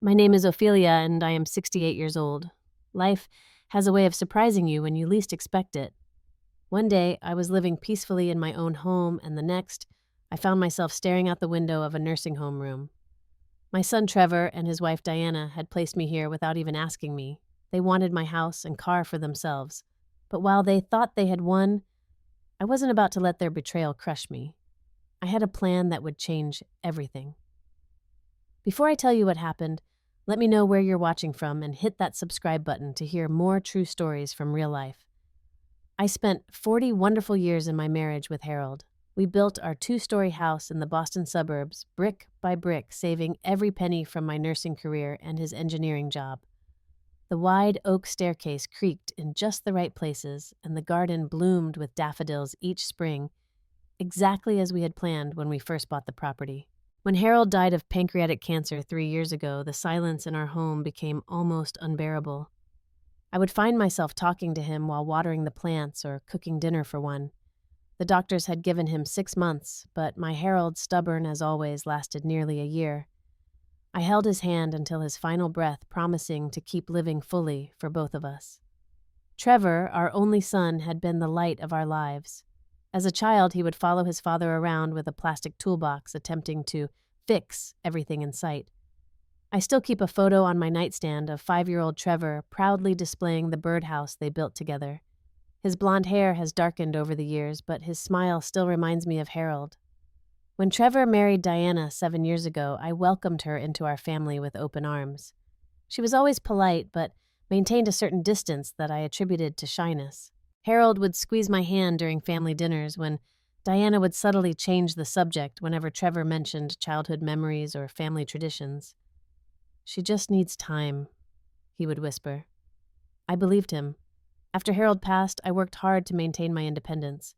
My name is Ophelia, and I am 68 years old. Life has a way of surprising you when you least expect it. One day, I was living peacefully in my own home, and the next, I found myself staring out the window of a nursing home room. My son Trevor and his wife Diana had placed me here without even asking me. They wanted my house and car for themselves. But while they thought they had won, I wasn't about to let their betrayal crush me. I had a plan that would change everything. Before I tell you what happened, let me know where you're watching from and hit that subscribe button to hear more true stories from real life. I spent 40 wonderful years in my marriage with Harold. We built our two-story house in the Boston suburbs, brick by brick, saving every penny from my nursing career and his engineering job. The wide oak staircase creaked in just the right places, and the garden bloomed with daffodils each spring, exactly as we had planned when we first bought the property. When Harold died of pancreatic cancer 3 years ago, the silence in our home became almost unbearable. I would find myself talking to him while watering the plants or cooking dinner for one. The doctors had given him 6 months, but my Harold, stubborn as always, lasted nearly a year. I held his hand until his final breath, promising to keep living fully for both of us. Trevor, our only son, had been the light of our lives. As a child, he would follow his father around with a plastic toolbox, attempting to fix everything in sight. I still keep a photo on my nightstand of 5-year-old Trevor proudly displaying the birdhouse they built together. His blonde hair has darkened over the years, but his smile still reminds me of Harold. When Trevor married Diana 7 years ago, I welcomed her into our family with open arms. She was always polite, but maintained a certain distance that I attributed to shyness. Harold would squeeze my hand during family dinners when Diana would subtly change the subject whenever Trevor mentioned childhood memories or family traditions. "She just needs time," he would whisper. I believed him. After Harold passed, I worked hard to maintain my independence.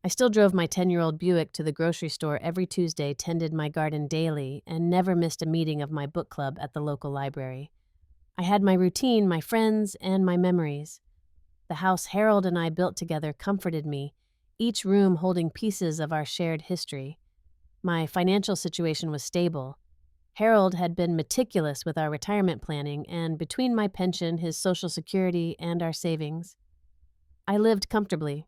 I still drove my 10-year-old Buick to the grocery store every Tuesday, tended my garden daily, and never missed a meeting of my book club at the local library. I had my routine, my friends, and my memories. The house Harold and I built together comforted me, each room holding pieces of our shared history. My financial situation was stable. Harold had been meticulous with our retirement planning, and between my pension, his Social Security, and our savings, I lived comfortably.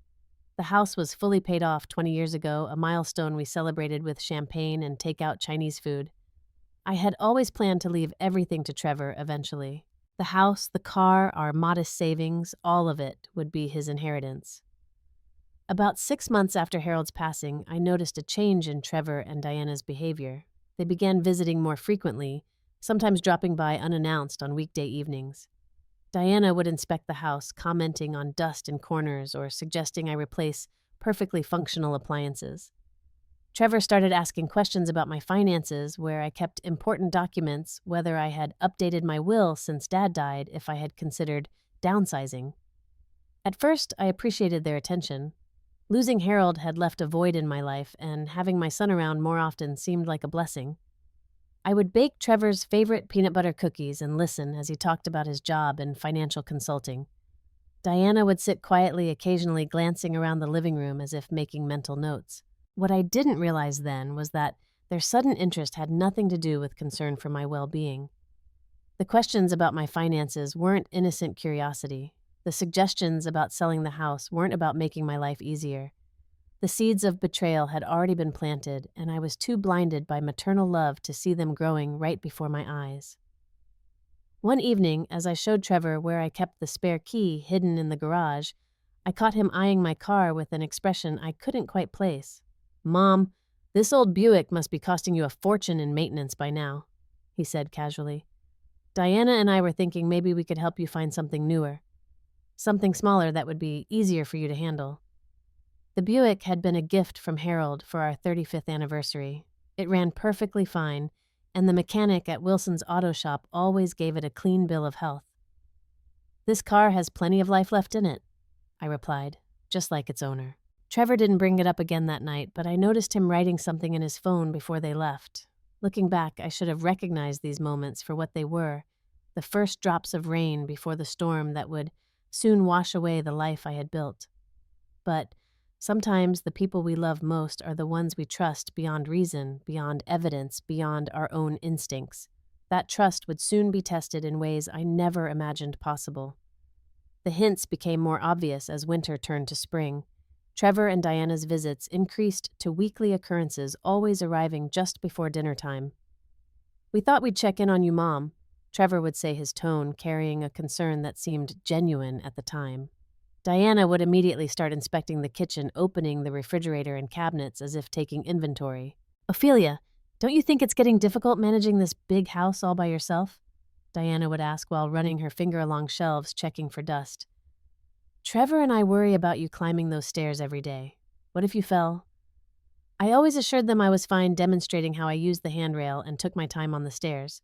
The house was fully paid off 20 years ago, a milestone we celebrated with champagne and takeout Chinese food. I had always planned to leave everything to Trevor eventually. The house, the car, our modest savings, all of it would be his inheritance. About 6 months after Harold's passing, I noticed a change in Trevor and Diana's behavior. They began visiting more frequently, sometimes dropping by unannounced on weekday evenings. Diana would inspect the house, commenting on dust in corners or suggesting I replace perfectly functional appliances. Trevor started asking questions about my finances, where I kept important documents, whether I had updated my will since Dad died, if I had considered downsizing. At first, I appreciated their attention. Losing Harold had left a void in my life, and having my son around more often seemed like a blessing. I would bake Trevor's favorite peanut butter cookies and listen as he talked about his job and financial consulting. Diana would sit quietly, occasionally glancing around the living room as if making mental notes. What I didn't realize then was that their sudden interest had nothing to do with concern for my well-being. The questions about my finances weren't innocent curiosity. The suggestions about selling the house weren't about making my life easier. The seeds of betrayal had already been planted, and I was too blinded by maternal love to see them growing right before my eyes. One evening, as I showed Trevor where I kept the spare key hidden in the garage, I caught him eyeing my car with an expression I couldn't quite place. "Mom, this old Buick must be costing you a fortune in maintenance by now," he said casually. "Diana and I were thinking maybe we could help you find something newer. Something smaller that would be easier for you to handle." The Buick had been a gift from Harold for our 35th anniversary. It ran perfectly fine, and the mechanic at Wilson's auto shop always gave it a clean bill of health. "This car has plenty of life left in it," I replied, just like its owner. Trevor didn't bring it up again that night, but I noticed him writing something in his phone before they left. Looking back, I should have recognized these moments for what they were, the first drops of rain before the storm that would soon wash away the life I had built. But sometimes the people we love most are the ones we trust beyond reason, beyond evidence, beyond our own instincts. That trust would soon be tested in ways I never imagined possible. The hints became more obvious as winter turned to spring. Trevor and Diana's visits increased to weekly occurrences, always arriving just before dinner time. "We thought we'd check in on you, Mom," Trevor would say, his tone carrying a concern that seemed genuine at the time. Diana would immediately start inspecting the kitchen, opening the refrigerator and cabinets as if taking inventory. "Ophelia, don't you think it's getting difficult managing this big house all by yourself?" Diana would ask while running her finger along shelves, checking for dust. "Trevor and I worry about you climbing those stairs every day. What if you fell?" I always assured them I was fine, demonstrating how I used the handrail and took my time on the stairs.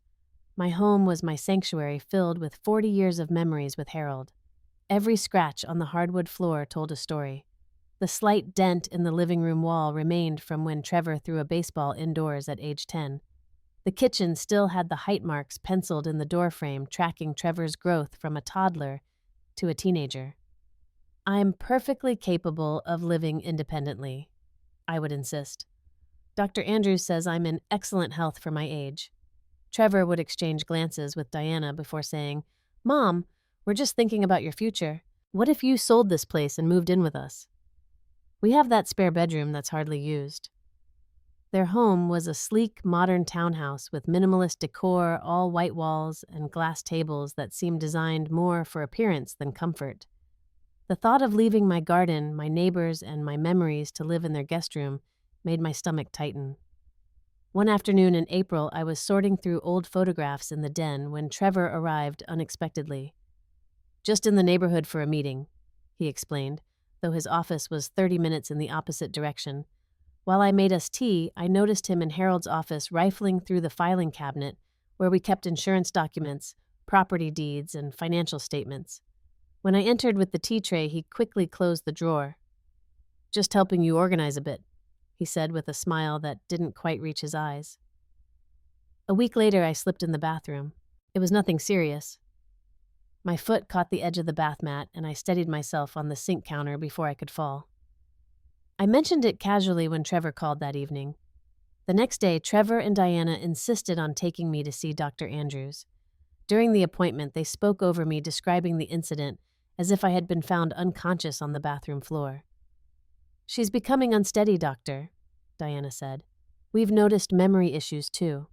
My home was my sanctuary, filled with 40 years of memories with Harold. Every scratch on the hardwood floor told a story. The slight dent in the living room wall remained from when Trevor threw a baseball indoors at age 10. The kitchen still had the height marks penciled in the doorframe, tracking Trevor's growth from a toddler to a teenager. "I'm perfectly capable of living independently," I would insist. "Dr. Andrews says I'm in excellent health for my age." Trevor would exchange glances with Diana before saying, "Mom, we're just thinking about your future. What if you sold this place and moved in with us? We have that spare bedroom that's hardly used." Their home was a sleek, modern townhouse with minimalist decor, all white walls, and glass tables that seemed designed more for appearance than comfort. The thought of leaving my garden, my neighbors, and my memories to live in their guest room made my stomach tighten. One afternoon in April, I was sorting through old photographs in the den when Trevor arrived unexpectedly. "Just in the neighborhood for a meeting," he explained, though his office was 30 minutes in the opposite direction. While I made us tea, I noticed him in Harold's office rifling through the filing cabinet where we kept insurance documents, property deeds, and financial statements. When I entered with the tea tray, he quickly closed the drawer. "Just helping you organize a bit," he said with a smile that didn't quite reach his eyes. A week later, I slipped in the bathroom. It was nothing serious. My foot caught the edge of the bath mat, and I steadied myself on the sink counter before I could fall. I mentioned it casually when Trevor called that evening. The next day, Trevor and Diana insisted on taking me to see Dr. Andrews. During the appointment, they spoke over me, describing the incident as if I had been found unconscious on the bathroom floor. "She's becoming unsteady, Doctor," Diana said. "We've noticed memory issues, too."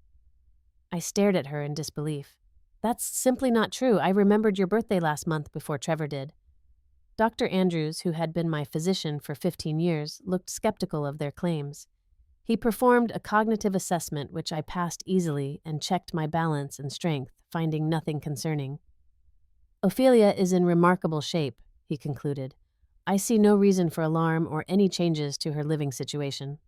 I stared at her in disbelief. "That's simply not true. I remembered your birthday last month before Trevor did." Dr. Andrews, who had been my physician for 15 years, looked skeptical of their claims. He performed a cognitive assessment, which I passed easily, and checked my balance and strength, finding nothing concerning. "Ophelia is in remarkable shape," he concluded. "I see no reason for alarm or any changes to her living situation."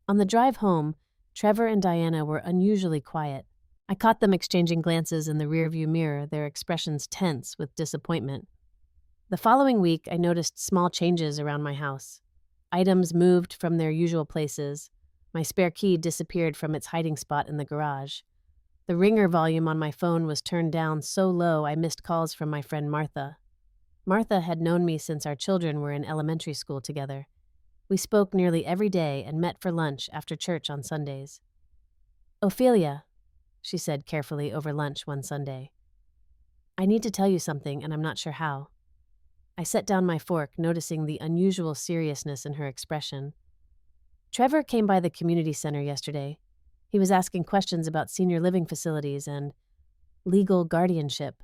On the drive home, Trevor and Diana were unusually quiet. I caught them exchanging glances in the rearview mirror, their expressions tense with disappointment. The following week, I noticed small changes around my house. Items moved from their usual places. My spare key disappeared from its hiding spot in the garage. The ringer volume on my phone was turned down so low I missed calls from my friend Martha. Martha had known me since our children were in elementary school together. We spoke nearly every day and met for lunch after church on Sundays. "Ophelia," she said carefully over lunch one Sunday, "I need to tell you something, and I'm not sure how." I set down my fork, noticing the unusual seriousness in her expression. "Trevor came by the community center yesterday. He was asking questions about senior living facilities and legal guardianship."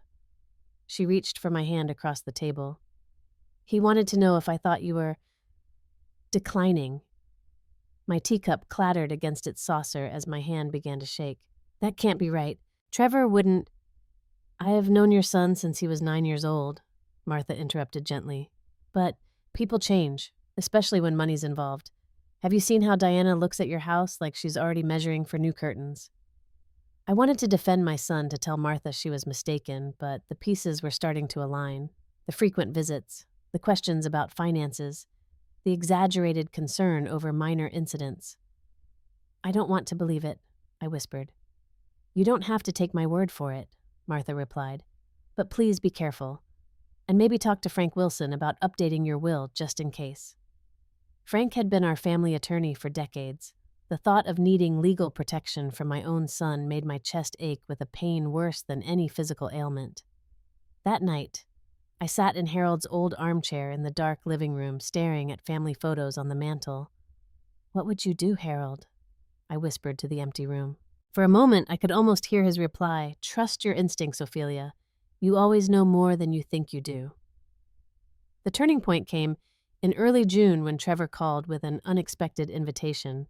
She reached for my hand across the table. "He wanted to know if I thought you were declining." My teacup clattered against its saucer as my hand began to shake. "That can't be right. Trevor wouldn't—" "I have known your son since he was 9 years old," Martha interrupted gently. "But people change, especially when money's involved. Have you seen how Diana looks at your house like she's already measuring for new curtains?" I wanted to defend my son, to tell Martha she was mistaken, but the pieces were starting to align. The frequent visits, the questions about finances, the exaggerated concern over minor incidents. "I don't want to believe it," I whispered. "You don't have to take my word for it," Martha replied. "But please be careful. And maybe talk to Frank Wilson about updating your will just in case." Frank had been our family attorney for decades. The thought of needing legal protection from my own son made my chest ache with a pain worse than any physical ailment. That night, I sat in Harold's old armchair in the dark living room, staring at family photos on the mantel. "What would you do, Harold?" I whispered to the empty room. For a moment, I could almost hear his reply, "Trust your instincts, Ophelia. You always know more than you think you do." The turning point came in early June when Trevor called with an unexpected invitation.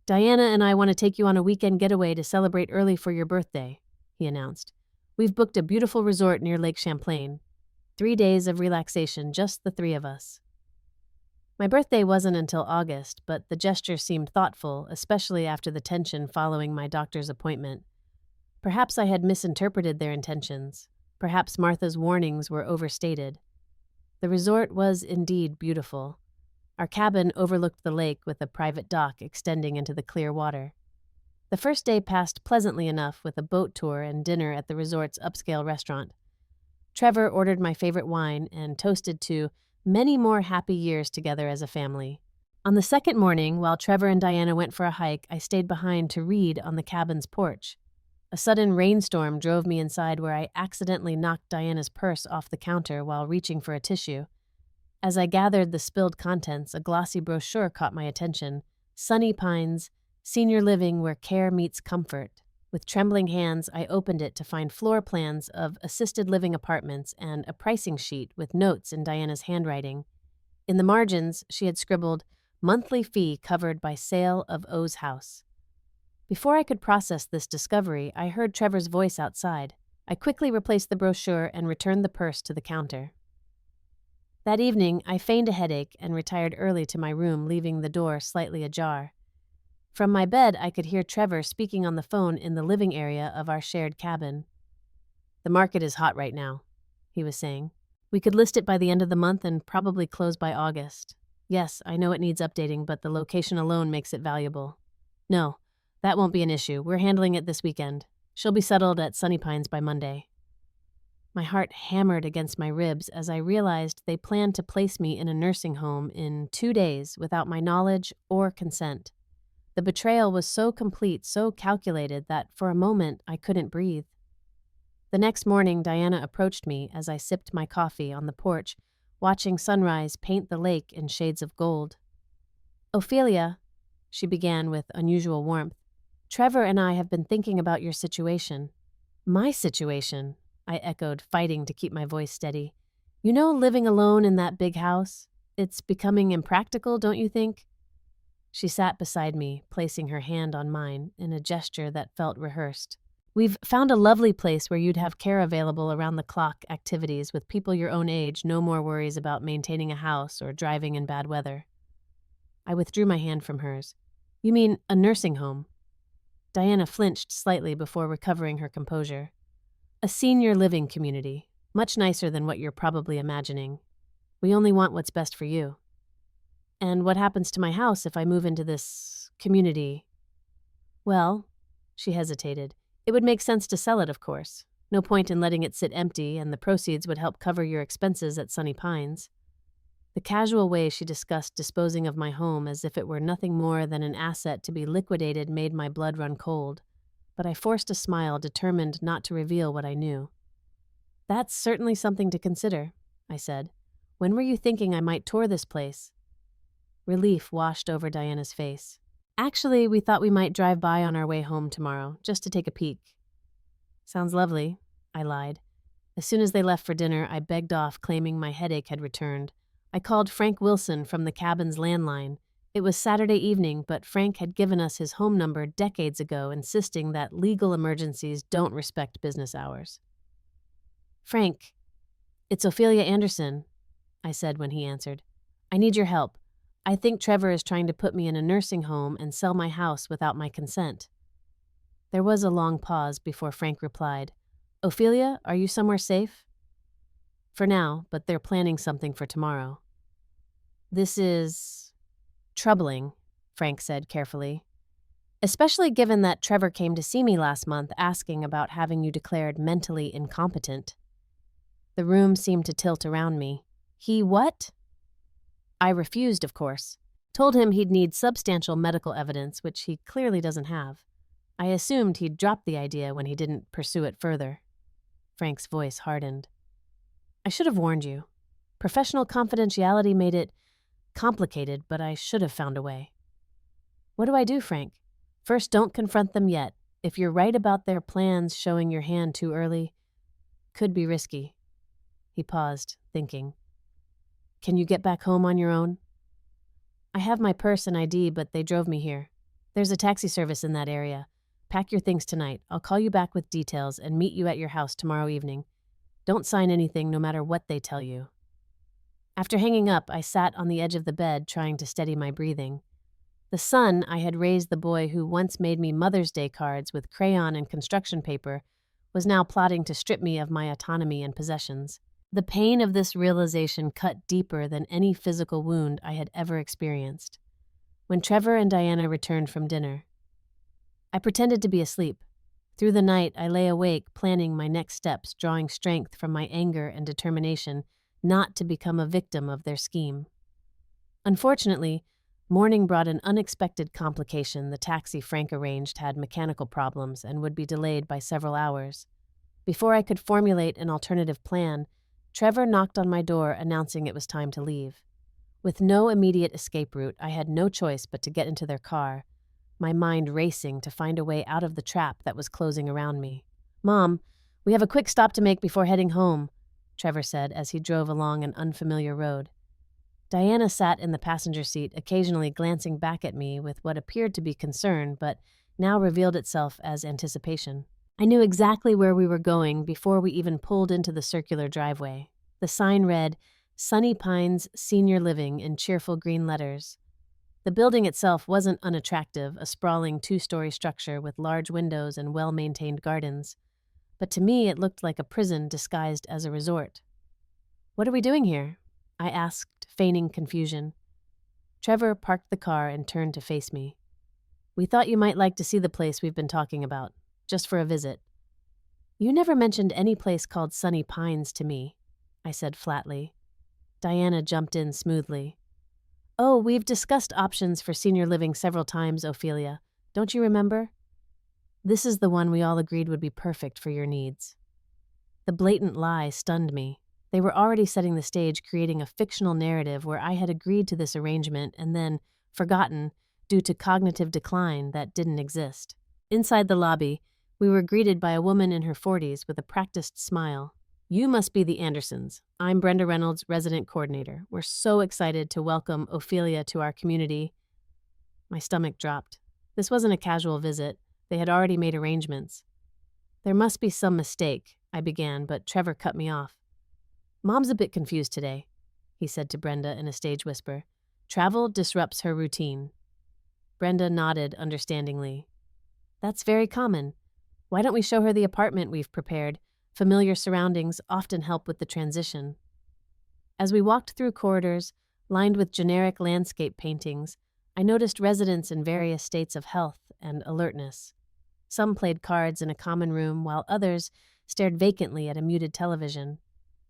"Diana and I want to take you on a weekend getaway to celebrate early for your birthday," he announced. "We've booked a beautiful resort near Lake Champlain. 3 days of relaxation, just the three of us." My birthday wasn't until August, but the gesture seemed thoughtful, especially after the tension following my doctor's appointment. Perhaps I had misinterpreted their intentions. Perhaps Martha's warnings were overstated. The resort was indeed beautiful. Our cabin overlooked the lake with a private dock extending into the clear water. The first day passed pleasantly enough with a boat tour and dinner at the resort's upscale restaurant. Trevor ordered my favorite wine and toasted to many more happy years together as a family. On the second morning, while Trevor and Diana went for a hike, I stayed behind to read on the cabin's porch. A sudden rainstorm drove me inside where I accidentally knocked Diana's purse off the counter while reaching for a tissue. As I gathered the spilled contents, a glossy brochure caught my attention. "Sunny Pines, Senior Living Where Care Meets Comfort." With trembling hands, I opened it to find floor plans of assisted living apartments and a pricing sheet with notes in Diana's handwriting. In the margins, she had scribbled, "Monthly fee covered by sale of O's house." Before I could process this discovery, I heard Trevor's voice outside. I quickly replaced the brochure and returned the purse to the counter. That evening, I feigned a headache and retired early to my room, leaving the door slightly ajar. From my bed, I could hear Trevor speaking on the phone in the living area of our shared cabin. "The market is hot right now," he was saying. "We could list it by the end of the month and probably close by August. Yes, I know it needs updating, but the location alone makes it valuable." "No, that won't be an issue. We're handling it this weekend. She'll be settled at Sunny Pines by Monday." My heart hammered against my ribs as I realized they planned to place me in a nursing home in 2 days without my knowledge or consent. The betrayal was so complete, so calculated, that for a moment I couldn't breathe. The next morning, Diana approached me as I sipped my coffee on the porch, watching sunrise paint the lake in shades of gold. "Ophelia," she began with unusual warmth, "Trevor and I have been thinking about your situation." "My situation?" I echoed, fighting to keep my voice steady. "You know, living alone in that big house? It's becoming impractical, don't you think?" She sat beside me, placing her hand on mine in a gesture that felt rehearsed. "We've found a lovely place where you'd have care available around-the-clock activities with people your own age, no more worries about maintaining a house or driving in bad weather." I withdrew my hand from hers. "You mean a nursing home?" Diana flinched slightly before recovering her composure. "A senior living community, much nicer than what you're probably imagining. We only want what's best for you." "And what happens to my house if I move into this community?" "Well," she hesitated, "it would make sense to sell it, of course. No point in letting it sit empty, and the proceeds would help cover your expenses at Sunny Pines." The casual way she discussed disposing of my home as if it were nothing more than an asset to be liquidated made my blood run cold, but I forced a smile, determined not to reveal what I knew. "That's certainly something to consider," I said. "When were you thinking I might tour this place?" Relief washed over Diana's face. "Actually, we thought we might drive by on our way home tomorrow, just to take a peek." "Sounds lovely," I lied. As soon as they left for dinner, I begged off, claiming my headache had returned. I called Frank Wilson from the cabin's landline. It was Saturday evening, but Frank had given us his home number decades ago, insisting that legal emergencies don't respect business hours. "Frank, it's Ophelia Anderson," I said when he answered. "I need your help. I think Trevor is trying to put me in a nursing home and sell my house without my consent." There was a long pause before Frank replied, "Ophelia, are you somewhere safe?" "For now, but they're planning something for tomorrow." "This is troubling," Frank said carefully, "especially given that Trevor came to see me last month asking about having you declared mentally incompetent." The room seemed to tilt around me. "He what?" I refused, of course. Told him he'd need substantial medical evidence, which he clearly doesn't have. I assumed he'd dropped the idea when he didn't pursue it further. Frank's voice hardened. I should have warned you. Professional confidentiality made it complicated, but I should have found a way. What do I do, Frank? First, don't confront them yet. If you're right about their plans showing your hand too early, could be risky. He paused, thinking. Can you get back home on your own? I have my purse and ID, but they drove me here. There's a taxi service in that area. Pack your things tonight. I'll call you back with details and meet you at your house tomorrow evening. Don't sign anything no matter what they tell you. After hanging up, I sat on the edge of the bed trying to steady my breathing. The son I had raised, the boy who once made me Mother's Day cards with crayon and construction paper, was now plotting to strip me of my autonomy and possessions. The pain of this realization cut deeper than any physical wound I had ever experienced. When Trevor and Diana returned from dinner, I pretended to be asleep. Through the night, I lay awake, planning my next steps, drawing strength from my anger and determination not to become a victim of their scheme. Unfortunately, morning brought an unexpected complication. The taxi Frank arranged had mechanical problems and would be delayed by several hours. Before I could formulate an alternative plan, Trevor knocked on my door announcing it was time to leave. With no immediate escape route, I had no choice but to get into their car, my mind racing to find a way out of the trap that was closing around me. Mom, we have a quick stop to make before heading home, Trevor said as he drove along an unfamiliar road. Diana sat in the passenger seat, occasionally glancing back at me with what appeared to be concern, but now revealed itself as anticipation. I knew exactly where we were going before we even pulled into the circular driveway. The sign read, Sunny Pines Senior Living in cheerful green letters. The building itself wasn't unattractive, a sprawling 2-story structure with large windows and well-maintained gardens. But to me, it looked like a prison disguised as a resort. What are we doing here? I asked, feigning confusion. Trevor parked the car and turned to face me. We thought you might like to see the place we've been talking about, just for a visit. You never mentioned any place called Sunny Pines to me, I said flatly. Diana jumped in smoothly. Oh, we've discussed options for senior living several times, Ophelia. Don't you remember? This is the one we all agreed would be perfect for your needs. The blatant lie stunned me. They were already setting the stage, creating a fictional narrative where I had agreed to this arrangement and then forgotten due to cognitive decline that didn't exist. Inside the lobby, we were greeted by a woman in her 40s with a practiced smile. You must be the Andersons. I'm Brenda Reynolds, resident coordinator. We're so excited to welcome Ophelia to our community. My stomach dropped. This wasn't a casual visit. They had already made arrangements. There must be some mistake, I began, but Trevor cut me off. Mom's a bit confused today, he said to Brenda in a stage whisper. Travel disrupts her routine. Brenda nodded understandingly. That's very common. Why don't we show her the apartment we've prepared? Familiar surroundings often help with the transition. As we walked through corridors lined with generic landscape paintings, I noticed residents in various states of health and alertness. Some played cards in a common room, while others stared vacantly at a muted television.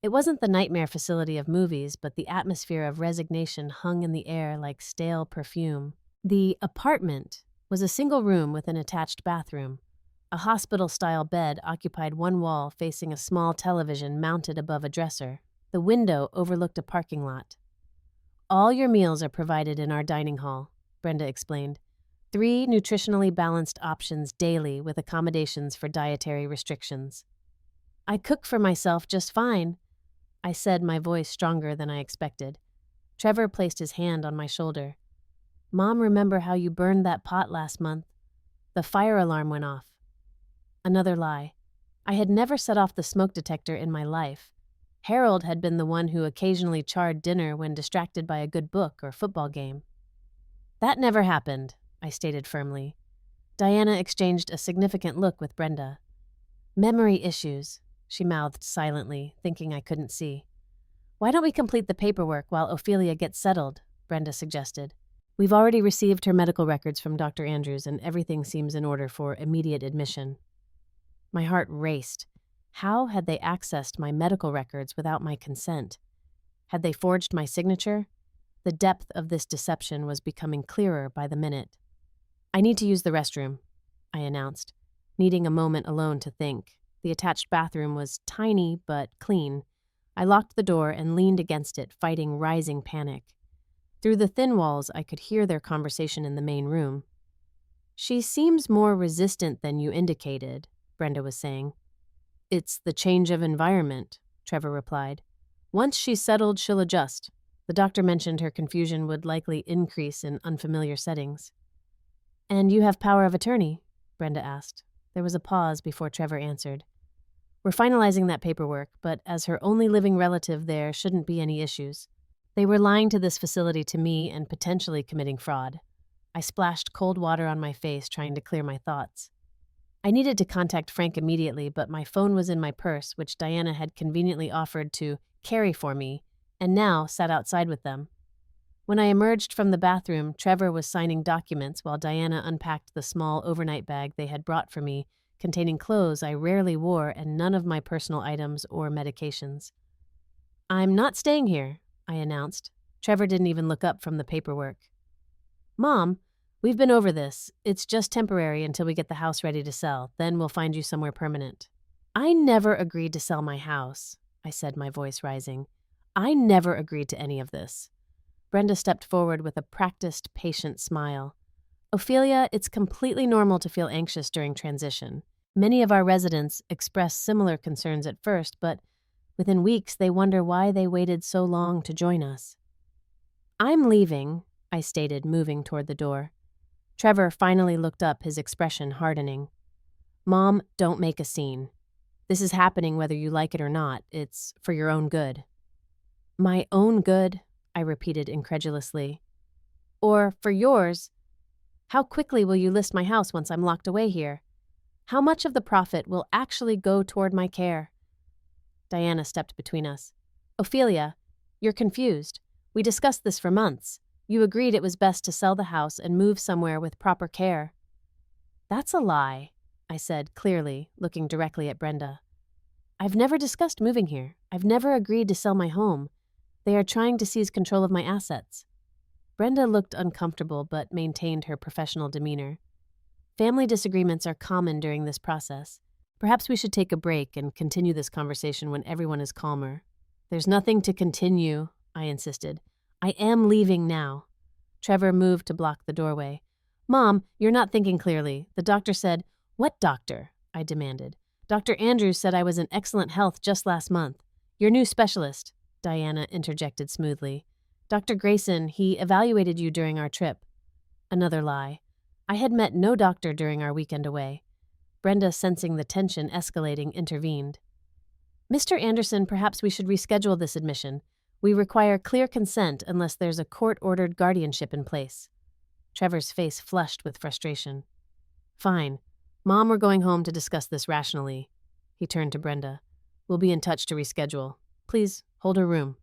It wasn't the nightmare facility of movies, but the atmosphere of resignation hung in the air like stale perfume. The apartment was a single room with an attached bathroom. A hospital-style bed occupied one wall facing a small television mounted above a dresser. The window overlooked a parking lot. All your meals are provided in our dining hall, Brenda explained. 3 nutritionally balanced options daily with accommodations for dietary restrictions. I cook for myself just fine, I said, my voice stronger than I expected. Trevor placed his hand on my shoulder. Mom, remember how you burned that pot last month? The fire alarm went off. Another lie. I had never set off the smoke detector in my life. Harold had been the one who occasionally charred dinner when distracted by a good book or football game. That never happened, I stated firmly. Diana exchanged a significant look with Brenda. Memory issues, she mouthed silently, thinking I couldn't see. Why don't we complete the paperwork while Ophelia gets settled? Brenda suggested. We've already received her medical records from Dr. Andrews and everything seems in order for immediate admission. My heart raced. How had they accessed my medical records without my consent? Had they forged my signature? The depth of this deception was becoming clearer by the minute. "I need to use the restroom," I announced, needing a moment alone to think. The attached bathroom was tiny but clean. I locked the door and leaned against it, fighting rising panic. Through the thin walls, I could hear their conversation in the main room. "She seems more resistant than you indicated," Brenda was saying. "It's the change of environment," Trevor replied. "Once she's settled, she'll adjust." The doctor mentioned her confusion would likely increase in unfamiliar settings. "And you have power of attorney?" Brenda asked. There was a pause before Trevor answered. "We're finalizing that paperwork, but as her only living relative, there shouldn't be any issues. They were lying to this facility to me and potentially committing fraud." I splashed cold water on my face, trying to clear my thoughts. I needed to contact Frank immediately, but my phone was in my purse, which Diana had conveniently offered to carry for me, and now sat outside with them. When I emerged from the bathroom, Trevor was signing documents while Diana unpacked the small overnight bag they had brought for me, containing clothes I rarely wore and none of my personal items or medications. "I'm not staying here," I announced. Trevor didn't even look up from the paperwork. "Mom, we've been over this. It's just temporary until we get the house ready to sell. Then we'll find you somewhere permanent." "I never agreed to sell my house," I said, my voice rising. "I never agreed to any of this." Brenda stepped forward with a practiced, patient smile. "Ophelia, it's completely normal to feel anxious during transition. Many of our residents express similar concerns at first, but within weeks they wonder why they waited so long to join us." "I'm leaving," I stated, moving toward the door. Trevor finally looked up, his expression hardening. "Mom, don't make a scene. This is happening whether you like it or not. It's for your own good." "My own good?" I repeated incredulously. "Or for yours? How quickly will you list my house once I'm locked away here? How much of the profit will actually go toward my care?" Diana stepped between us. "Ophelia, you're confused. We discussed this for months. You agreed it was best to sell the house and move somewhere with proper care." "That's a lie," I said clearly, looking directly at Brenda. "I've never discussed moving here. I've never agreed to sell my home. They are trying to seize control of my assets." Brenda looked uncomfortable but maintained her professional demeanor. "Family disagreements are common during this process. Perhaps we should take a break and continue this conversation when everyone is calmer." "There's nothing to continue," I insisted. "I am leaving now." Trevor moved to block the doorway. "Mom, you're not thinking clearly. The doctor said—" "What doctor?" I demanded. "Dr. Andrews said I was in excellent health just last month. Your new specialist," Diana interjected smoothly. "Dr. Grayson, he evaluated you during our trip." Another lie. I had met no doctor during our weekend away. Brenda, sensing the tension escalating, intervened. "Mr. Anderson, perhaps we should reschedule this admission. We require clear consent unless there's a court-ordered guardianship in place." Trevor's face flushed with frustration. "Fine. Mom, we're going home to discuss this rationally." He turned to Brenda. "We'll be in touch to reschedule. Please, hold her room."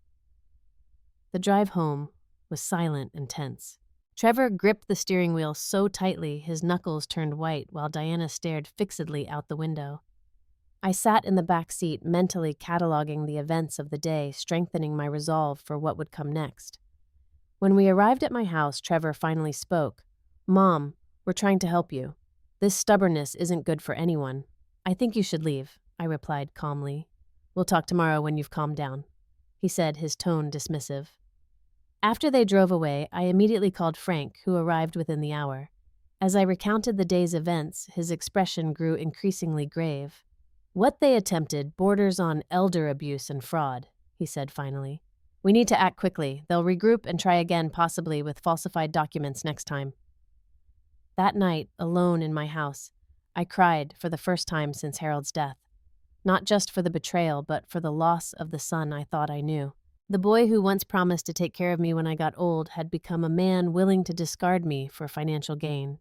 The drive home was silent and tense. Trevor gripped the steering wheel so tightly his knuckles turned white while Diana stared fixedly out the window. I sat in the back seat, mentally cataloging the events of the day, strengthening my resolve for what would come next. When we arrived at my house, Trevor finally spoke. "Mom, we're trying to help you. This stubbornness isn't good for anyone. I think you should leave," I replied calmly. "We'll talk tomorrow when you've calmed down," he said, his tone dismissive. After they drove away, I immediately called Frank, who arrived within the hour. As I recounted the day's events, his expression grew increasingly grave. "What they attempted borders on elder abuse and fraud," he said finally. "We need to act quickly. They'll regroup and try again, possibly with falsified documents next time." That night, alone in my house, I cried for the first time since Harold's death. Not just for the betrayal, but for the loss of the son I thought I knew. The boy who once promised to take care of me when I got old had become a man willing to discard me for financial gain.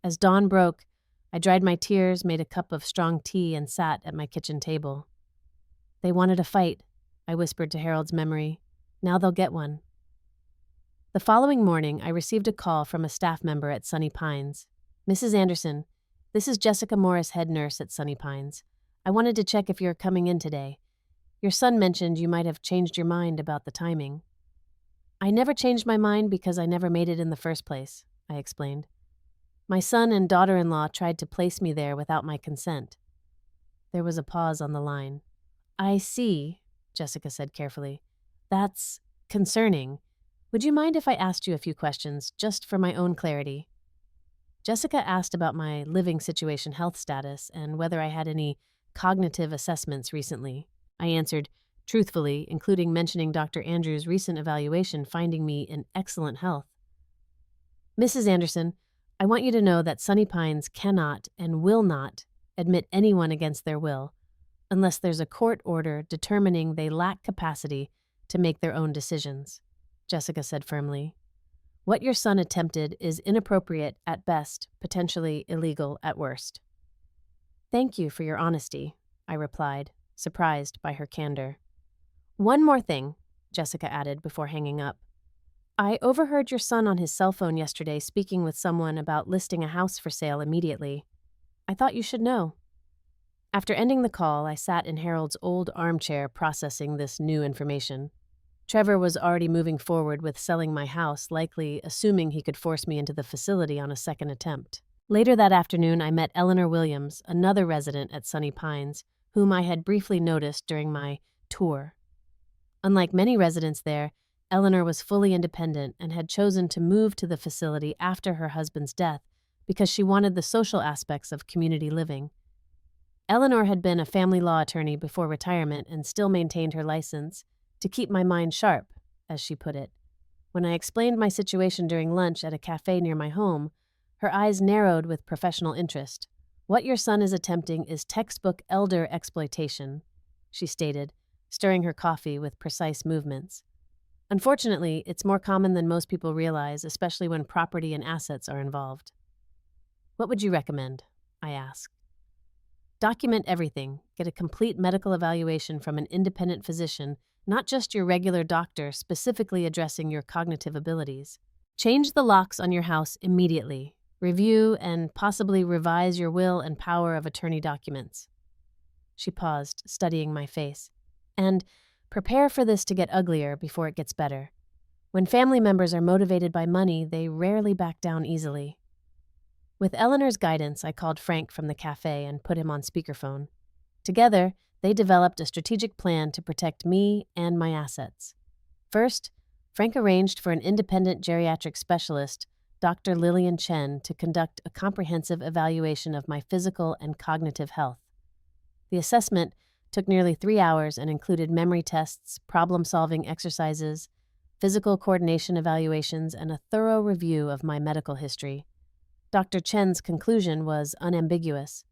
As dawn broke, I dried my tears, made a cup of strong tea, and sat at my kitchen table. "They wanted a fight," I whispered to Harold's memory. "Now they'll get one." The following morning, I received a call from a staff member at Sunny Pines. "Mrs. Anderson, this is Jessica Morris, head nurse at Sunny Pines. I wanted to check if you're coming in today. Your son mentioned you might have changed your mind about the timing." I never changed my mind because I never made it in the first place, I explained. My son and daughter-in-law tried to place me there without my consent. There was a pause on the line. I see, Jessica said carefully. That's concerning. Would you mind if I asked you a few questions, just for my own clarity? Jessica asked about my living situation health status and whether I had any cognitive assessments recently. I answered truthfully, including mentioning Dr. Andrews' recent evaluation finding me in excellent health. Mrs. Anderson, I want you to know that Sunny Pines cannot and will not admit anyone against their will, unless there's a court order determining they lack capacity to make their own decisions, Jessica said firmly. What your son attempted is inappropriate at best, potentially illegal at worst. Thank you for your honesty, I replied, surprised by her candor. One more thing, Jessica added before hanging up. I overheard your son on his cell phone yesterday speaking with someone about listing a house for sale immediately. I thought you should know. After ending the call, I sat in Harold's old armchair processing this new information. Trevor was already moving forward with selling my house, likely assuming he could force me into the facility on a second attempt. Later that afternoon, I met Eleanor Williams, another resident at Sunny Pines, whom I had briefly noticed during my tour. Unlike many residents there, Eleanor was fully independent and had chosen to move to the facility after her husband's death because she wanted the social aspects of community living. Eleanor had been a family law attorney before retirement and still maintained her license to keep my mind sharp, as she put it. When I explained my situation during lunch at a cafe near my home, her eyes narrowed with professional interest. What your son is attempting is textbook elder exploitation, she stated, stirring her coffee with precise movements. Unfortunately, it's more common than most people realize, especially when property and assets are involved. What would you recommend? I asked. Document everything. Get a complete medical evaluation from an independent physician, not just your regular doctor specifically addressing your cognitive abilities. Change the locks on your house immediately. Review and possibly revise your will and power of attorney documents. She paused, studying my face. And prepare for this to get uglier before it gets better. When family members are motivated by money, they rarely back down easily. With Eleanor's guidance, I called Frank from the cafe and put him on speakerphone. Together, they developed a strategic plan to protect me and my assets. First, Frank arranged for an independent geriatric specialist, Dr. Lillian Chen, to conduct a comprehensive evaluation of my physical and cognitive health. The assessment took nearly 3 hours and included memory tests, problem-solving exercises, physical coordination evaluations, and a thorough review of my medical history. Dr. Chen's conclusion was unambiguous.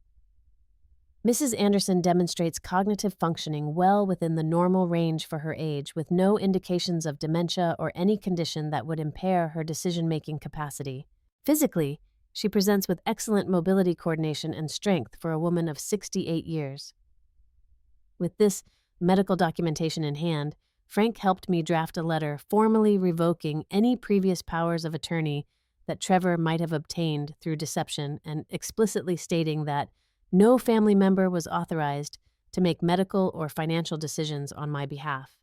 Mrs. Anderson demonstrates cognitive functioning well within the normal range for her age, with no indications of dementia or any condition that would impair her decision-making capacity. Physically, she presents with excellent mobility coordination and strength for a woman of 68 years. With this medical documentation in hand, Frank helped me draft a letter formally revoking any previous powers of attorney that Trevor might have obtained through deception and explicitly stating that no family member was authorized to make medical or financial decisions on my behalf.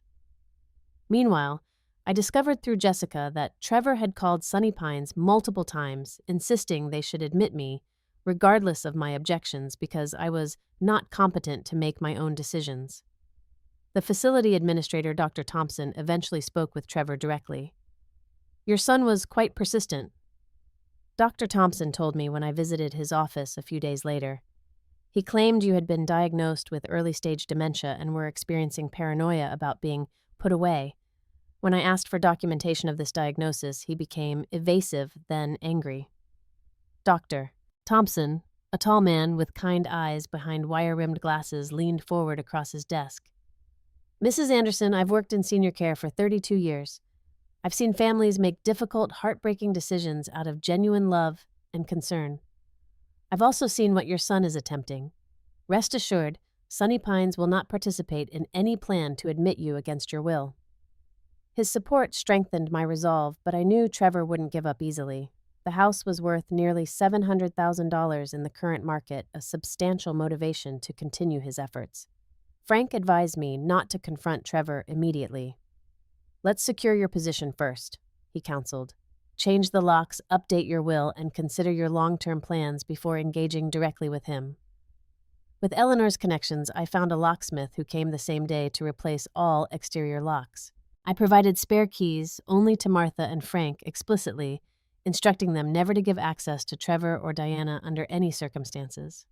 Meanwhile, I discovered through Jessica that Trevor had called Sunny Pines multiple times, insisting they should admit me, regardless of my objections, because I was not competent to make my own decisions. The facility administrator, Dr. Thompson, eventually spoke with Trevor directly. Your son was quite persistent. Dr. Thompson told me when I visited his office a few days later. He claimed you had been diagnosed with early-stage dementia and were experiencing paranoia about being put away. When I asked for documentation of this diagnosis, he became evasive, then angry. Dr. Thompson, a tall man with kind eyes behind wire-rimmed glasses, leaned forward across his desk. Mrs. Anderson, I've worked in senior care for 32 years. I've seen families make difficult, heartbreaking decisions out of genuine love and concern. I've also seen what your son is attempting. Rest assured, Sunny Pines will not participate in any plan to admit you against your will. His support strengthened my resolve, but I knew Trevor wouldn't give up easily. The house was worth nearly $700,000 in the current market, a substantial motivation to continue his efforts. Frank advised me not to confront Trevor immediately. Let's secure your position first, he counseled. Change the locks, update your will, and consider your long-term plans before engaging directly with him. With Eleanor's connections, I found a locksmith who came the same day to replace all exterior locks. I provided spare keys only to Martha and Frank explicitly, instructing them never to give access to Trevor or Diana under any circumstances.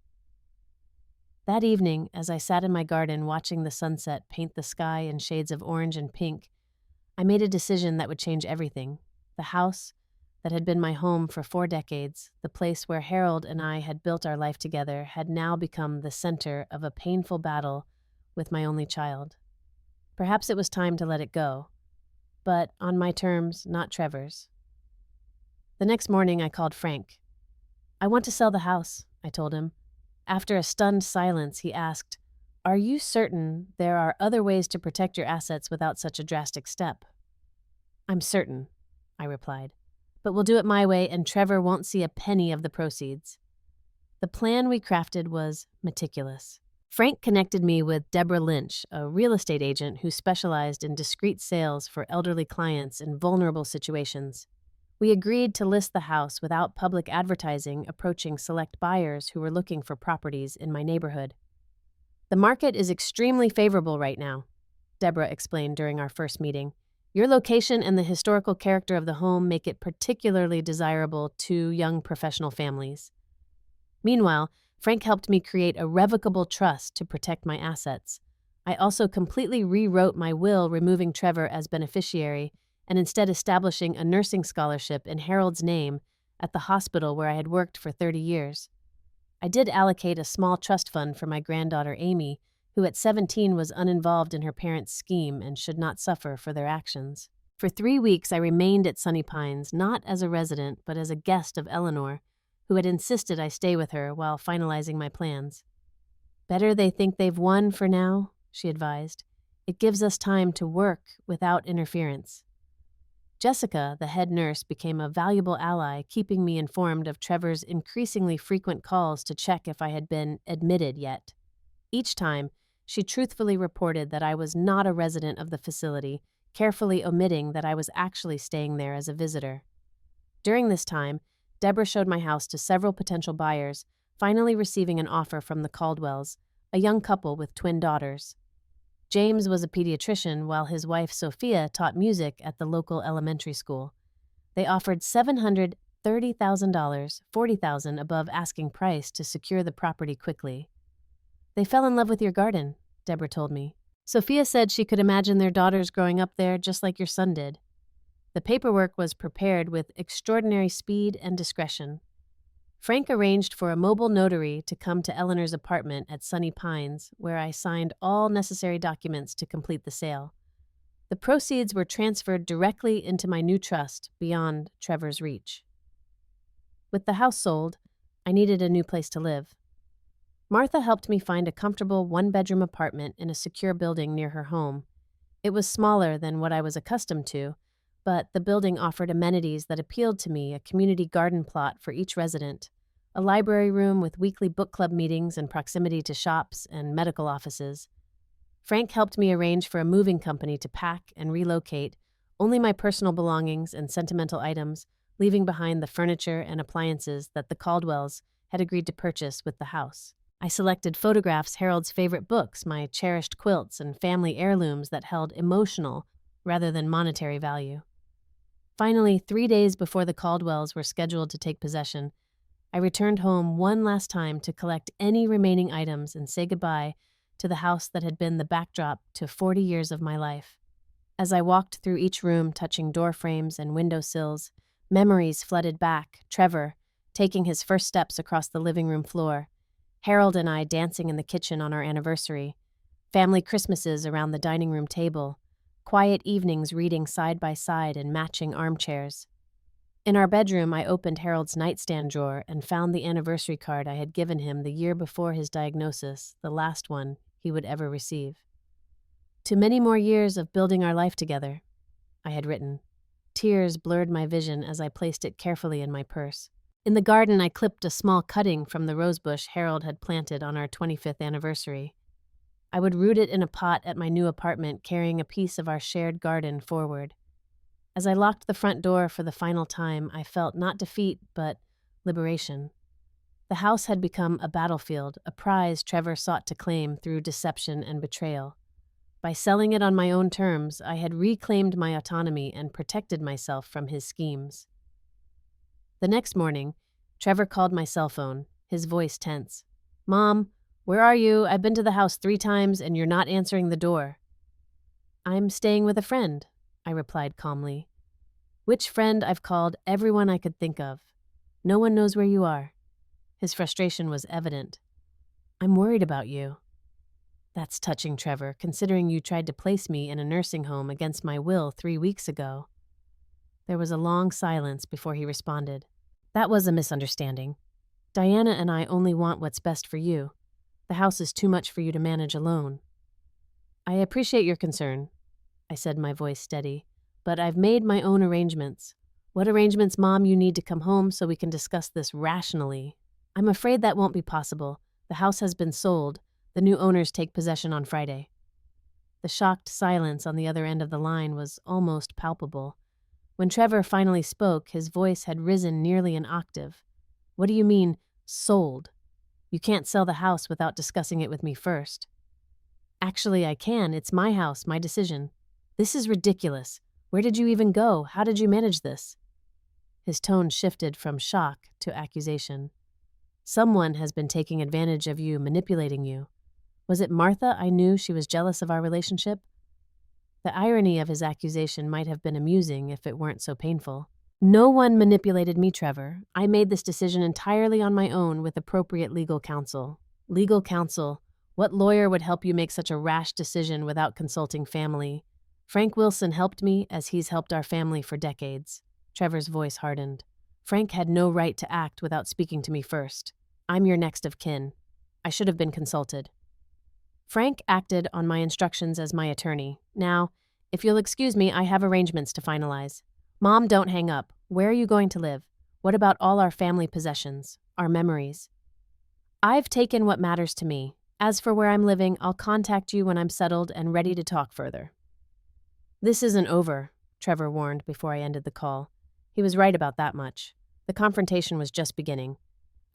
That evening, as I sat in my garden watching the sunset paint the sky in shades of orange and pink, I made a decision that would change everything. The house that had been my home for 4 decades, the place where Harold and I had built our life together, had now become the center of a painful battle with my only child. Perhaps it was time to let it go, but on my terms, not Trevor's. The next morning, I called Frank. "I want to sell the house," I told him. After a stunned silence, he asked, "Are you certain there are other ways to protect your assets without such a drastic step?" "I'm certain," I replied. "But we'll do it my way, and Trevor won't see a penny of the proceeds." The plan we crafted was meticulous. Frank connected me with Deborah Lynch, a real estate agent who specialized in discreet sales for elderly clients in vulnerable situations. We agreed to list the house without public advertising, approaching select buyers who were looking for properties in my neighborhood. "The market is extremely favorable right now," Deborah explained during our first meeting. "Your location and the historical character of the home make it particularly desirable to young professional families." Meanwhile, Frank helped me create a revocable trust to protect my assets. I also completely rewrote my will, removing Trevor as beneficiary and instead establishing a nursing scholarship in Harold's name at the hospital where I had worked for 30 years. I did allocate a small trust fund for my granddaughter Amy, who at 17 was uninvolved in her parents' scheme and should not suffer for their actions. For 3 weeks, I remained at Sunny Pines, not as a resident, but as a guest of Eleanor, who had insisted I stay with her while finalizing my plans. "Better they think they've won for now," she advised. "It gives us time to work without interference." Jessica, the head nurse, became a valuable ally, keeping me informed of Trevor's increasingly frequent calls to check if I had been admitted yet. Each time, she truthfully reported that I was not a resident of the facility, carefully omitting that I was actually staying there as a visitor. During this time, Deborah showed my house to several potential buyers, finally receiving an offer from the Caldwells, a young couple with twin daughters. James was a pediatrician, while his wife Sophia taught music at the local elementary school. They offered $730,000, $40,000 above asking price, to secure the property quickly. "They fell in love with your garden," Deborah told me. "Sophia said she could imagine their daughters growing up there just like your son did." The paperwork was prepared with extraordinary speed and discretion. Frank arranged for a mobile notary to come to Eleanor's apartment at Sunny Pines, where I signed all necessary documents to complete the sale. The proceeds were transferred directly into my new trust beyond Trevor's reach. With the house sold, I needed a new place to live. Martha helped me find a comfortable one-bedroom apartment in a secure building near her home. It was smaller than what I was accustomed to, but the building offered amenities that appealed to me: a community garden plot for each resident, a library room with weekly book club meetings and proximity to shops and medical offices. Frank helped me arrange for a moving company to pack and relocate only my personal belongings and sentimental items, leaving behind the furniture and appliances that the Caldwells had agreed to purchase with the house. I selected photographs, Harold's favorite books, my cherished quilts, and family heirlooms that held emotional rather than monetary value. Finally, 3 days before the Caldwells were scheduled to take possession, I returned home one last time to collect any remaining items and say goodbye to the house that had been the backdrop to 40 years of my life. As I walked through each room, touching door frames and window sills, memories flooded back: Trevor taking his first steps across the living room floor, Harold and I dancing in the kitchen on our anniversary, family Christmases around the dining room table, quiet evenings reading side by side in matching armchairs. In our bedroom, I opened Harold's nightstand drawer and found the anniversary card I had given him the year before his diagnosis, the last one he would ever receive. "To many more years of building our life together," I had written. Tears blurred my vision as I placed it carefully in my purse. In the garden, I clipped a small cutting from the rosebush Harold had planted on our 25th anniversary. I would root it in a pot at my new apartment, carrying a piece of our shared garden forward. As I locked the front door for the final time, I felt not defeat, but liberation. The house had become a battlefield, a prize Trevor sought to claim through deception and betrayal. By selling it on my own terms, I had reclaimed my autonomy and protected myself from his schemes. The next morning, Trevor called my cell phone, his voice tense. "Mom, where are you? I've been to the house 3 times and you're not answering the door." "I'm staying with a friend," I replied calmly. "Which friend? I've called everyone I could think of. No one knows where you are." His frustration was evident. "I'm worried about you." "That's touching, Trevor, considering you tried to place me in a nursing home against my will 3 weeks ago." There was a long silence before he responded. "That was a misunderstanding. Diana and I only want what's best for you. The house is too much for you to manage alone." "I appreciate your concern," I said, my voice steady, "but I've made my own arrangements." "What arrangements, Mom? You need to come home so we can discuss this rationally." "I'm afraid that won't be possible. The house has been sold. The new owners take possession on Friday." The shocked silence on the other end of the line was almost palpable. When Trevor finally spoke, his voice had risen nearly an octave. "What do you mean, sold? You can't sell the house without discussing it with me first." "Actually, I can. It's my house, my decision." "This is ridiculous. Where did you even go? How did you manage this?" His tone shifted from shock to accusation. "Someone has been taking advantage of you, manipulating you. Was it Martha? I knew she was jealous of our relationship." The irony of his accusation might have been amusing if it weren't so painful. "No one manipulated me, Trevor. I made this decision entirely on my own with appropriate legal counsel." "Legal counsel? What lawyer would help you make such a rash decision without consulting family?" "Frank Wilson helped me as he's helped our family for decades." Trevor's voice hardened. "Frank had no right to act without speaking to me first. I'm your next of kin. I should have been consulted." "Frank acted on my instructions as my attorney. Now, if you'll excuse me, I have arrangements to finalize." "Mom, don't hang up. Where are you going to live? What about all our family possessions, our memories?" "I've taken what matters to me. As for where I'm living, I'll contact you when I'm settled and ready to talk further." "This isn't over," Trevor warned before I ended the call. He was right about that much. The confrontation was just beginning.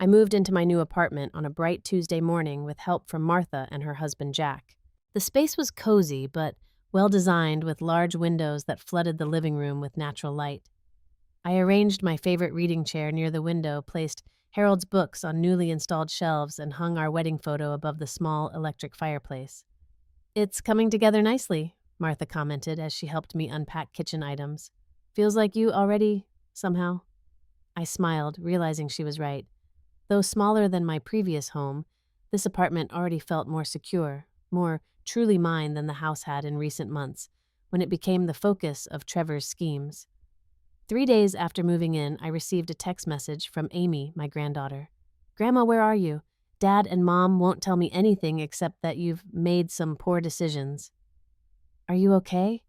I moved into my new apartment on a bright Tuesday morning with help from Martha and her husband Jack. The space was cozy, but well-designed with large windows that flooded the living room with natural light. I arranged my favorite reading chair near the window, placed Harold's books on newly installed shelves, and hung our wedding photo above the small electric fireplace. "It's coming together nicely," Martha commented as she helped me unpack kitchen items. "Feels like you already, somehow." I smiled, realizing she was right. Though smaller than my previous home, this apartment already felt more secure, more truly mine than the house had in recent months, when it became the focus of Trevor's schemes. 3 days after moving in, I received a text message from Amy, my granddaughter. "Grandma, where are you? Dad and Mom won't tell me anything except that you've made some poor decisions. Are you okay?"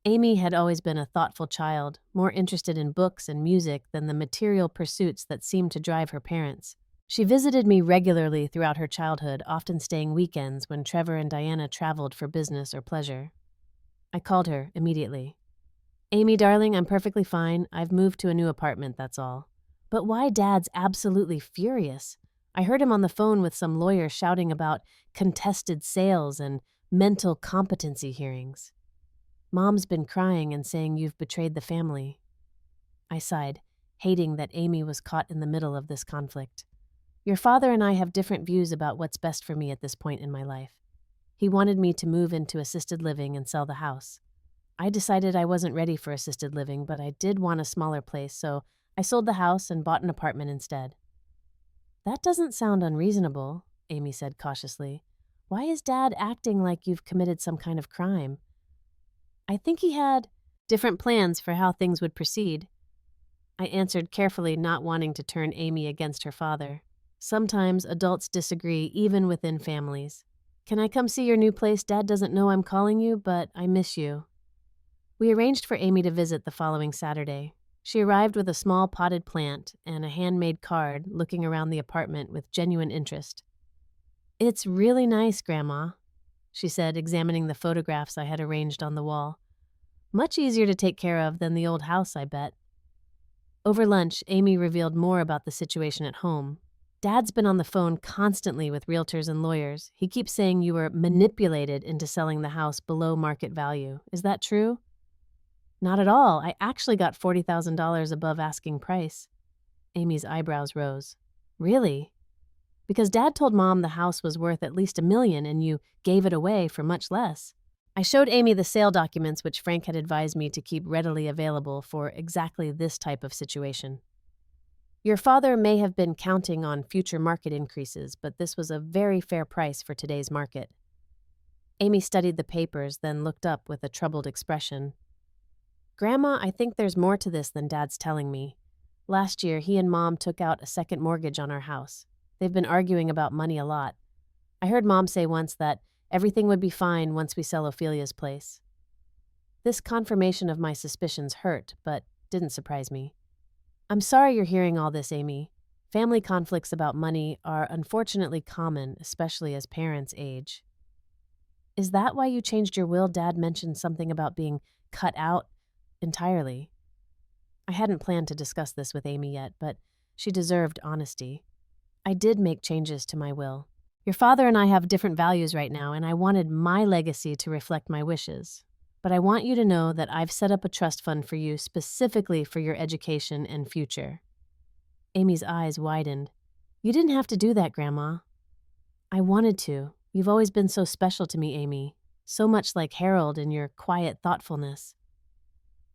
Amy had always been a thoughtful child, more interested in books and music than the material pursuits that seemed to drive her parents. She visited me regularly throughout her childhood, often staying weekends when Trevor and Diana traveled for business or pleasure. I called her immediately. "Amy, darling, I'm perfectly fine. I've moved to a new apartment, that's all." "But why Dad's absolutely furious? I heard him on the phone with some lawyer shouting about contested sales and mental competency hearings." "Mom's been crying and saying you've betrayed the family." I sighed, hating that Amy was caught in the middle of this conflict. "Your father and I have different views about what's best for me at this point in my life. He wanted me to move into assisted living and sell the house. I decided I wasn't ready for assisted living, but I did want a smaller place, so I sold the house and bought an apartment instead." "That doesn't sound unreasonable," Amy said cautiously. "Why is Dad acting like you've committed some kind of crime?" "I think he had different plans for how things would proceed." I answered carefully, not wanting to turn Amy against her father. Sometimes adults disagree, even within families. "Can I come see your new place? Dad doesn't know I'm calling you, but I miss you." We arranged for Amy to visit the following Saturday. She arrived with a small potted plant and a handmade card, looking around the apartment with genuine interest. It's really nice, Grandma, she said, examining the photographs I had arranged on the wall. Much easier to take care of than the old house, I bet. Over lunch, Amy revealed more about the situation at home. Dad's been on the phone constantly with realtors and lawyers. He keeps saying you were manipulated into selling the house below market value. Is that true? Not at all. I actually got $40,000 above asking price. Amy's eyebrows rose. Really? Because Dad told Mom the house was worth at least $1 million and you gave it away for much less. I showed Amy the sale documents which Frank had advised me to keep readily available for exactly this type of situation. Your father may have been counting on future market increases, but this was a very fair price for today's market. Amy studied the papers, then looked up with a troubled expression. Grandma, I think there's more to this than Dad's telling me. Last year, he and Mom took out a second mortgage on our house. They've been arguing about money a lot. I heard Mom say once that everything would be fine once we sell Ophelia's place. This confirmation of my suspicions hurt, but didn't surprise me. I'm sorry you're hearing all this, Amy. Family conflicts about money are unfortunately common, especially as parents age. Is that why you changed your will? Dad mentioned something about being cut out entirely. I hadn't planned to discuss this with Amy yet, but she deserved honesty. I did make changes to my will. Your father and I have different values right now, and I wanted my legacy to reflect my wishes. But I want you to know that I've set up a trust fund for you specifically for your education and future. Amy's eyes widened. You didn't have to do that, Grandma. I wanted to. You've always been so special to me, Amy. So much like Harold in your quiet thoughtfulness.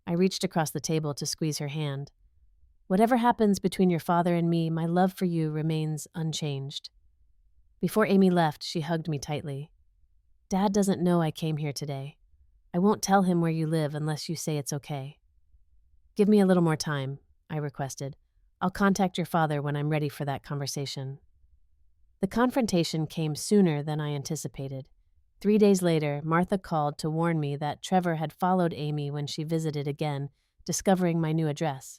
I reached across the table to squeeze her hand. Whatever happens between your father and me, my love for you remains unchanged. Before Amy left, she hugged me tightly. Dad doesn't know I came here today. I won't tell him where you live unless you say it's okay. Give me a little more time, I requested. I'll contact your father when I'm ready for that conversation. The confrontation came sooner than I anticipated. 3 days later, Martha called to warn me that Trevor had followed Amy when she visited again, discovering my new address.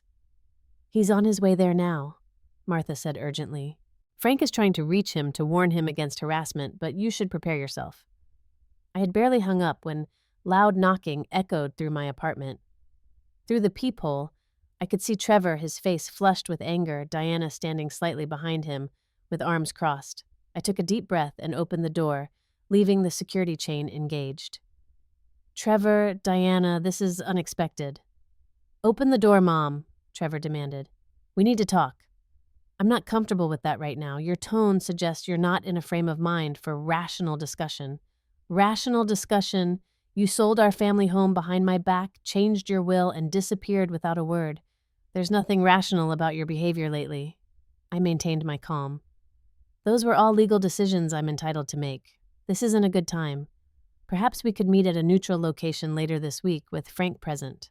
He's on his way there now, Martha said urgently. Frank is trying to reach him to warn him against harassment, but you should prepare yourself. I had barely hung up when loud knocking echoed through my apartment. Through the peephole, I could see Trevor, his face flushed with anger, Diana standing slightly behind him, with arms crossed. I took a deep breath and opened the door, leaving the security chain engaged. Trevor, Diana, this is unexpected. Open the door, Mom, Trevor demanded. We need to talk. I'm not comfortable with that right now. Your tone suggests you're not in a frame of mind for rational discussion. Rational discussion? You sold our family home behind my back, changed your will, and disappeared without a word. There's nothing rational about your behavior lately. I maintained my calm. Those were all legal decisions I'm entitled to make. This isn't a good time. Perhaps we could meet at a neutral location later this week with Frank present.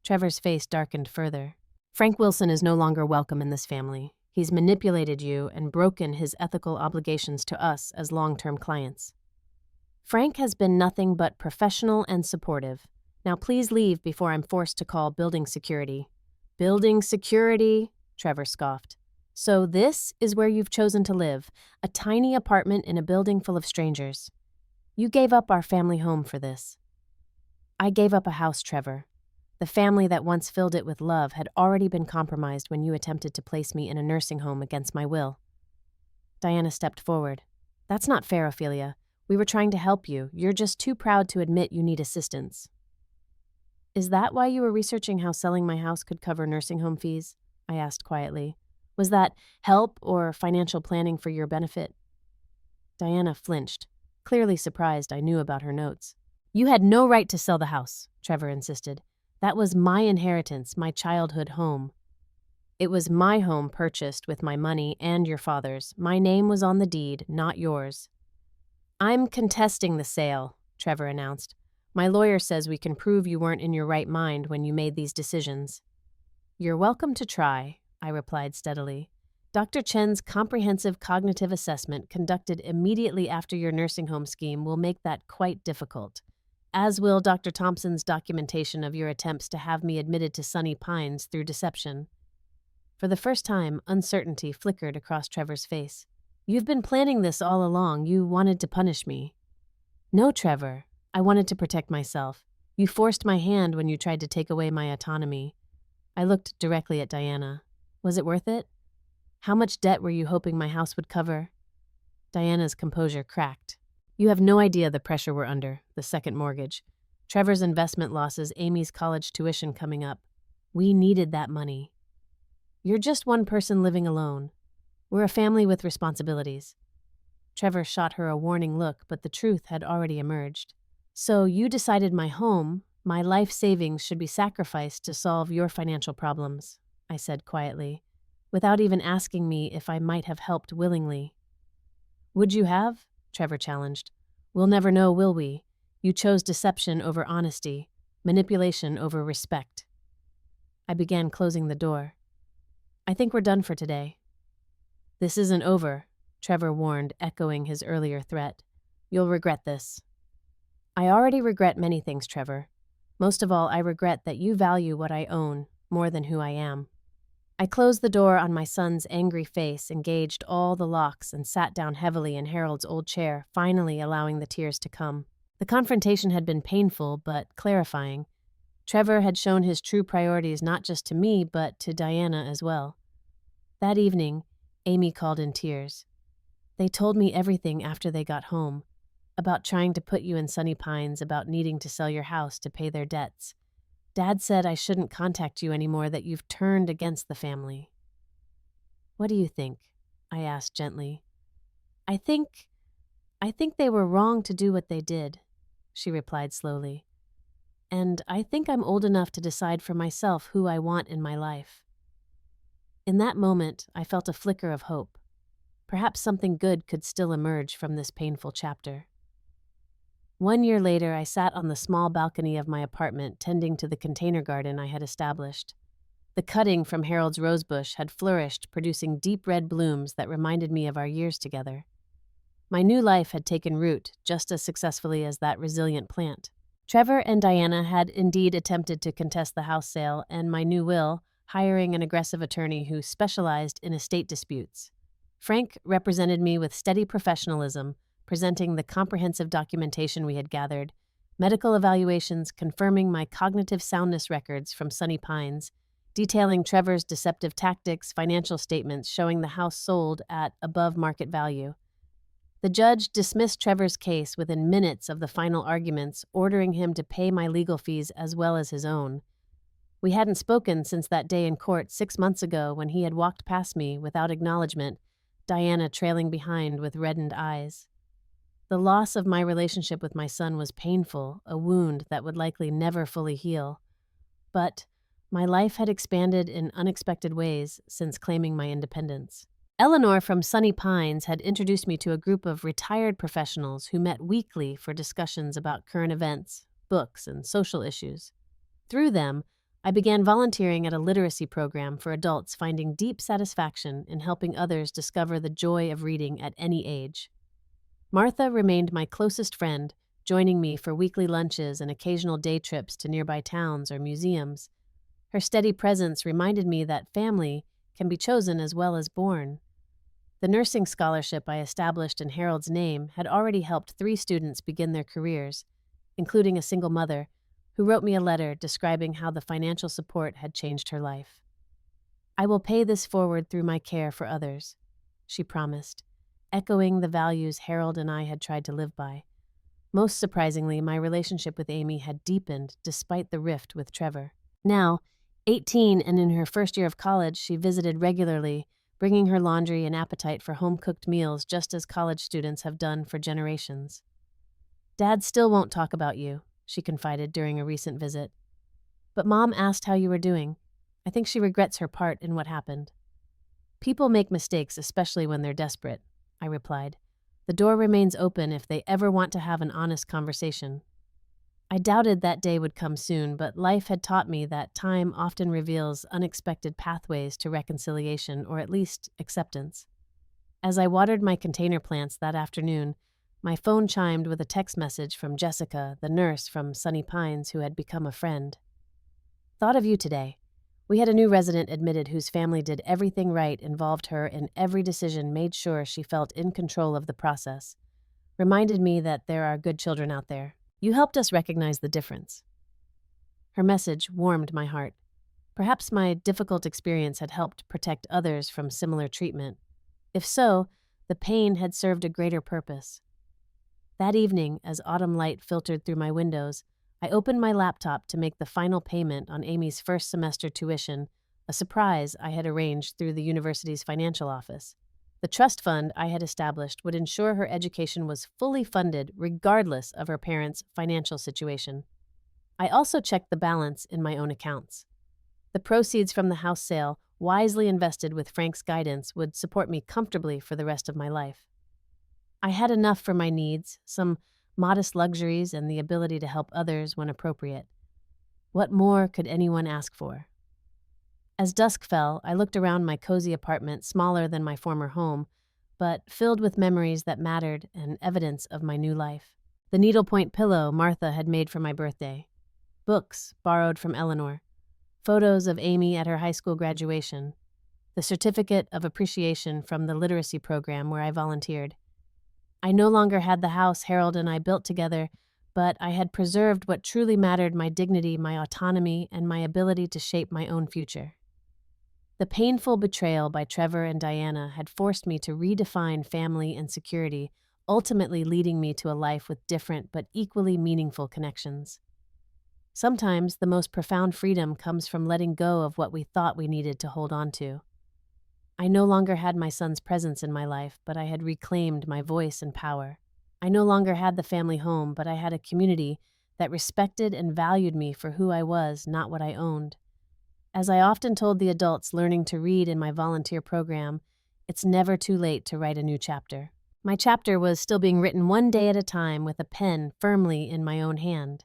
Trevor's face darkened further. Frank Wilson is no longer welcome in this family. He's manipulated you and broken his ethical obligations to us as long-term clients. Frank has been nothing but professional and supportive. Now please leave before I'm forced to call building security. Building security? Trevor scoffed. So this is where you've chosen to live, a tiny apartment in a building full of strangers. You gave up our family home for this. I gave up a house, Trevor. The family that once filled it with love had already been compromised when you attempted to place me in a nursing home against my will. Diana stepped forward. That's not fair, Ophelia. We were trying to help you. You're just too proud to admit you need assistance. Is that why you were researching how selling my house could cover nursing home fees? I asked quietly. Was that help or financial planning for your benefit? Diana flinched, clearly surprised I knew about her notes. You had no right to sell the house, Trevor insisted. That was my inheritance, my childhood home. It was my home purchased with my money and your father's. My name was on the deed, not yours. I'm contesting the sale, Trevor announced. My lawyer says we can prove you weren't in your right mind when you made these decisions. You're welcome to try, I replied steadily. Dr. Chen's comprehensive cognitive assessment conducted immediately after your nursing home scheme will make that quite difficult, as will Dr. Thompson's documentation of your attempts to have me admitted to Sunny Pines through deception. For the first time, uncertainty flickered across Trevor's face. You've been planning this all along. You wanted to punish me. No, Trevor. I wanted to protect myself. You forced my hand when you tried to take away my autonomy. I looked directly at Diana. Was it worth it? How much debt were you hoping my house would cover? Diana's composure cracked. You have no idea the pressure we're under, the second mortgage. Trevor's investment losses, Amy's college tuition coming up. We needed that money. You're just one person living alone. We're a family with responsibilities. Trevor shot her a warning look, but the truth had already emerged. So you decided my home, my life savings should be sacrificed to solve your financial problems, I said quietly, without even asking me if I might have helped willingly. Would you have? Trevor challenged. We'll never know, will we? You chose deception over honesty, manipulation over respect. I began closing the door. I think we're done for today. This isn't over, Trevor warned, echoing his earlier threat. You'll regret this. I already regret many things, Trevor. Most of all, I regret that you value what I own more than who I am. I closed the door on my son's angry face, engaged all the locks, and sat down heavily in Harold's old chair, finally allowing the tears to come. The confrontation had been painful, but clarifying. Trevor had shown his true priorities not just to me, but to Diana as well. That evening, Amy called in tears. They told me everything after they got home, about trying to put you in Sunny Pines, about needing to sell your house to pay their debts. Dad said I shouldn't contact you anymore, that you've turned against the family. What do you think? I asked gently. I think they were wrong to do what they did, she replied slowly. And I think I'm old enough to decide for myself who I want in my life. In that moment, I felt a flicker of hope. Perhaps something good could still emerge from this painful chapter. 1 year later, I sat on the small balcony of my apartment, tending to the container garden I had established. The cutting from Harold's rosebush had flourished, producing deep red blooms that reminded me of our years together. My new life had taken root just as successfully as that resilient plant. Trevor and Diana had indeed attempted to contest the house sale and my new will, hiring an aggressive attorney who specialized in estate disputes. Frank represented me with steady professionalism, presenting the comprehensive documentation we had gathered, medical evaluations confirming my cognitive soundness records from Sunny Pines, detailing Trevor's deceptive tactics, financial statements showing the house sold at above market value. The judge dismissed Trevor's case within minutes of the final arguments, ordering him to pay my legal fees as well as his own. We hadn't spoken since that day in court 6 months ago when he had walked past me without acknowledgement, Diana trailing behind with reddened eyes. The loss of my relationship with my son was painful, a wound that would likely never fully heal. But my life had expanded in unexpected ways since claiming my independence. Eleanor from Sunny Pines had introduced me to a group of retired professionals who met weekly for discussions about current events, books, and social issues. Through them, I began volunteering at a literacy program for adults, finding deep satisfaction in helping others discover the joy of reading at any age. Martha remained my closest friend, joining me for weekly lunches and occasional day trips to nearby towns or museums. Her steady presence reminded me that family can be chosen as well as born. The nursing scholarship I established in Harold's name had already helped 3 students begin their careers, including a single mother, who wrote me a letter describing how the financial support had changed her life. I will pay this forward through my care for others, she promised, echoing the values Harold and I had tried to live by. Most surprisingly, my relationship with Amy had deepened despite the rift with Trevor. Now, 18 and in her first year of college, she visited regularly, bringing her laundry and appetite for home-cooked meals just as college students have done for generations. Dad still won't talk about you, she confided during a recent visit. But Mom asked how you were doing. I think she regrets her part in what happened. People make mistakes, especially when they're desperate, I replied. The door remains open if they ever want to have an honest conversation. I doubted that day would come soon, but life had taught me that time often reveals unexpected pathways to reconciliation, or at least acceptance. As I watered my container plants that afternoon, my phone chimed with a text message from Jessica, the nurse from Sunny Pines who had become a friend. Thought of you today. We had a new resident admitted whose family did everything right, involved her in every decision, made sure she felt in control of the process. Reminded me that there are good children out there. You helped us recognize the difference. Her message warmed my heart. Perhaps my difficult experience had helped protect others from similar treatment. If so, the pain had served a greater purpose. That evening, as autumn light filtered through my windows, I opened my laptop to make the final payment on Amy's first semester tuition, a surprise I had arranged through the university's financial office. The trust fund I had established would ensure her education was fully funded regardless of her parents' financial situation. I also checked the balance in my own accounts. The proceeds from the house sale, wisely invested with Frank's guidance, would support me comfortably for the rest of my life. I had enough for my needs, some modest luxuries, and the ability to help others when appropriate. What more could anyone ask for? As dusk fell, I looked around my cozy apartment, smaller than my former home, but filled with memories that mattered and evidence of my new life. The needlepoint pillow Martha had made for my birthday, books borrowed from Eleanor, photos of Amy at her high school graduation, the certificate of appreciation from the literacy program where I volunteered. I no longer had the house Harold and I built together, but I had preserved what truly mattered: my dignity, my autonomy, and my ability to shape my own future. The painful betrayal by Trevor and Diana had forced me to redefine family and security, ultimately leading me to a life with different but equally meaningful connections. Sometimes the most profound freedom comes from letting go of what we thought we needed to hold on to. I no longer had my son's presence in my life, but I had reclaimed my voice and power. I no longer had the family home, but I had a community that respected and valued me for who I was, not what I owned. As I often told the adults learning to read in my volunteer program, it's never too late to write a new chapter. My chapter was still being written one day at a time with a pen firmly in my own hand.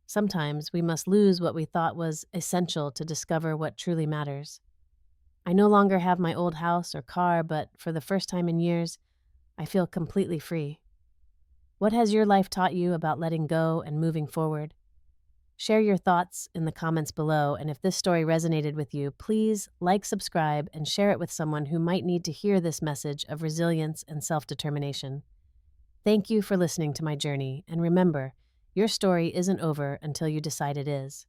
Sometimes we must lose what we thought was essential to discover what truly matters. I no longer have my old house or car, but for the first time in years, I feel completely free. What has your life taught you about letting go and moving forward? Share your thoughts in the comments below, and if this story resonated with you, please like, subscribe, and share it with someone who might need to hear this message of resilience and self-determination. Thank you for listening to my journey, and remember, your story isn't over until you decide it is.